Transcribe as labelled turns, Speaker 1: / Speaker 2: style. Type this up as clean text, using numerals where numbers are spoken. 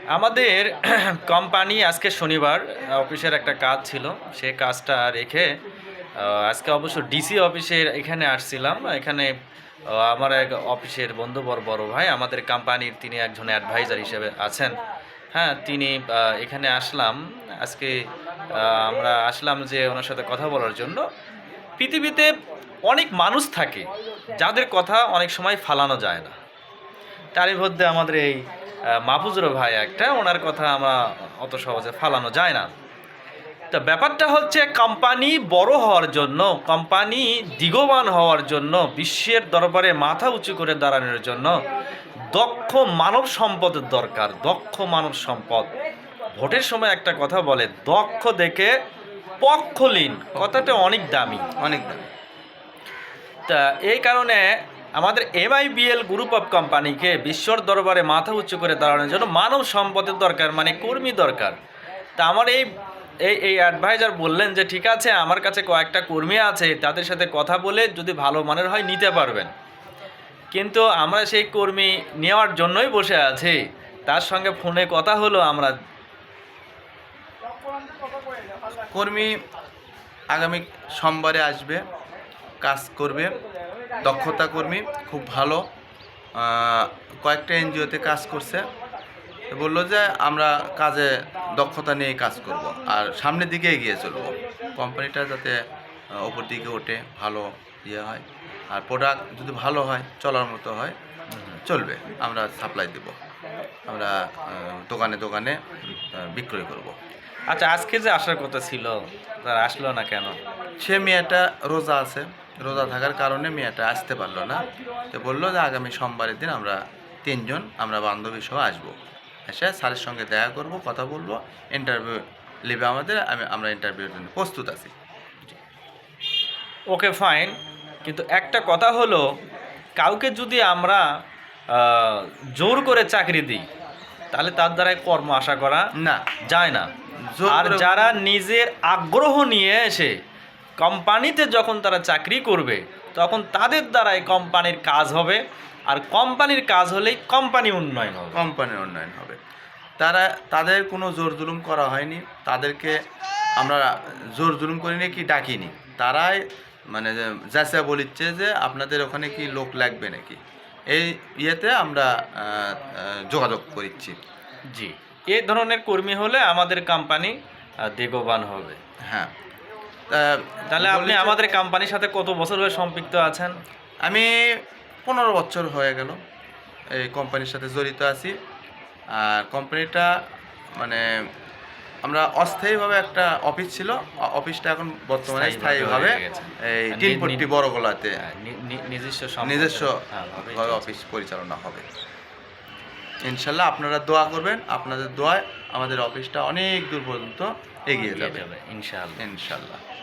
Speaker 1: আমাদের কোম্পানি আজকে শনিবার অফিসের একটা কাজ ছিল, সে কাজটা রেখে আজকে অবশ্য ডিসি অফিসের এখানে আসছিলাম। এখানে আমার এক অফিসের বন্ধু বড় বড় ভাই আমাদের কোম্পানির, তিনি একজন অ্যাডভাইজার হিসেবে আছেন। হ্যাঁ, তিনি এখানে আসলাম আজকে। আমরা আসলাম যে ওনার সাথে কথা বলার জন্য। পৃথিবীতে অনেক মানুষ থাকে যাদের কথা অনেক সময় ফালানো যায় না। তারই মধ্যে আমাদের এই মাহফুজুর ভাই একটা, ওনার কথা আমরা অত সহজে ফালানো যায় না। তো ব্যাপারটা হচ্ছে, কোম্পানি বড় হওয়ার জন্য, কোম্পানি দিগবান হওয়ার জন্য, বিশ্বের দরবারে মাথা উঁচু করে দাঁড়ানোর জন্য দক্ষ মানব সম্পদের দরকার। দক্ষ মানব সম্পদ। ভোটের সময় একটা কথা বলে, দক্ষ দেখে পক্ষলীন, কথাটা অনেক দামি।
Speaker 2: অনেক দাম।
Speaker 1: তা এই কারণে আমাদের MIBL গ্রুপ অফ কোম্পানিকে বিশ্বর দরবারে মাথা উঁচু করে দাঁড়ানোর জন্য মানব সম্পদের দরকার, মানে কর্মী দরকার। তা আমার এই এই এই অ্যাডভাইজার বললেন যে ঠিক আছে, আমার কাছে কয়েকটা কর্মী আছে, তাদের সাথে কথা বলে যদি ভালো মানের হয় নিতে পারবেন। কিন্তু আমরা সেই কর্মী নেওয়ার জন্যই বসে আছি। তার সঙ্গে ফোনে কথা হলো। আমরা
Speaker 2: কর্মী আগামী সোমবারে আসবে, কাজ করবে, দক্ষতা কর্মী, খুব ভালো। কয়েকটা এনজিওতে কাজ করছে। বললো যে আমরা কাজে দক্ষতা নিয়ে কাজ করব আর সামনের দিকে এগিয়ে চলবো। কোম্পানিটা যাতে ওপর দিকে ওঠে, ভালো ইয়ে হয়, আর প্রোডাক্ট যদি ভালো হয়, চলার মতো হয়, চলবে। আমরা সাপ্লাই দেব, আমরা দোকানে দোকানে বিক্রয় করব।
Speaker 1: আচ্ছা, আজকে যে আসার কথা ছিল, তারা আসলো না কেন?
Speaker 2: সে মেয়েটা রোজা আছে, রোজা থাকার কারণে মেয়েটা আসতে পারলো না। তো বললো যে আগামী সোমবারের দিন আমরা তিনজন, আমরা বান্ধবী সহ আসবো, এসে স্যারের সঙ্গে দেখা করব, কথা বলবো, ইন্টারভিউ নেবে আমাদের। আমরা ইন্টারভিউর জন্য প্রস্তুত আছি।
Speaker 1: ওকে, ফাইন। কিন্তু একটা কথা হলো, কাউকে যদি আমরা জোর করে চাকরি দিই, তাহলে তার দ্বারাই কর্ম আশা করা
Speaker 2: না,
Speaker 1: যায় না।
Speaker 2: জোর
Speaker 1: আর
Speaker 2: করে-
Speaker 1: যারা নিজের আগ্রহ নিয়ে এসে কোম্পানিতে যখন তারা চাকরি করবে, তখন তাদের দ্বারাই কোম্পানির কাজ হবে। আর কোম্পানির কাজ হলেই কোম্পানি উন্নয়ন হবে।
Speaker 2: কোম্পানির উন্নয়ন হবে। তাদের কোনো জোর জুলুম করা হয়নি, তাদেরকে আমরা জোর জুলুম করিনি কি ডাকিনি। তারাই মানে যাচা বলিচ্ছে যে আপনাদের ওখানে কি লোক লাগবে নাকি, এই ইয়েতে আমরা যোগাযোগ করছি।
Speaker 1: জি, এই ধরনের কর্মী হলে আমাদের কোম্পানি দিগবান হবে।
Speaker 2: হ্যাঁ,
Speaker 1: তাহলে আপনি
Speaker 2: বলেছে-
Speaker 1: আমাদের কোম্পানির সাথে কত বছর ধরে সম্পৃক্ত আছেন?
Speaker 2: আমি 15 বছর হয়ে গেল এই কোম্পানির সাথে জড়িত আছি। আর কোম্পানিটা মানে আমরা অস্থায়ীভাবে একটা অফিস ছিল, অফিসটা এখন বর্তমানে স্থায়ীভাবে
Speaker 1: হয়ে গেছে।
Speaker 2: এই তিনপট্টি বড়গোলাতে নিজস্ব
Speaker 1: হ্যাঁ,
Speaker 2: ভাবে অফিস পরিচালনা হবে। ইনশাল্লাহ আপনারা দোয়া করবেন, আপনাদের দোয়ায় আমাদের অফিসটা অনেক দূর পর্যন্ত এগিয়ে যাবে
Speaker 1: ইনশাআল্লাহ।
Speaker 2: ইনশাল্লাহ।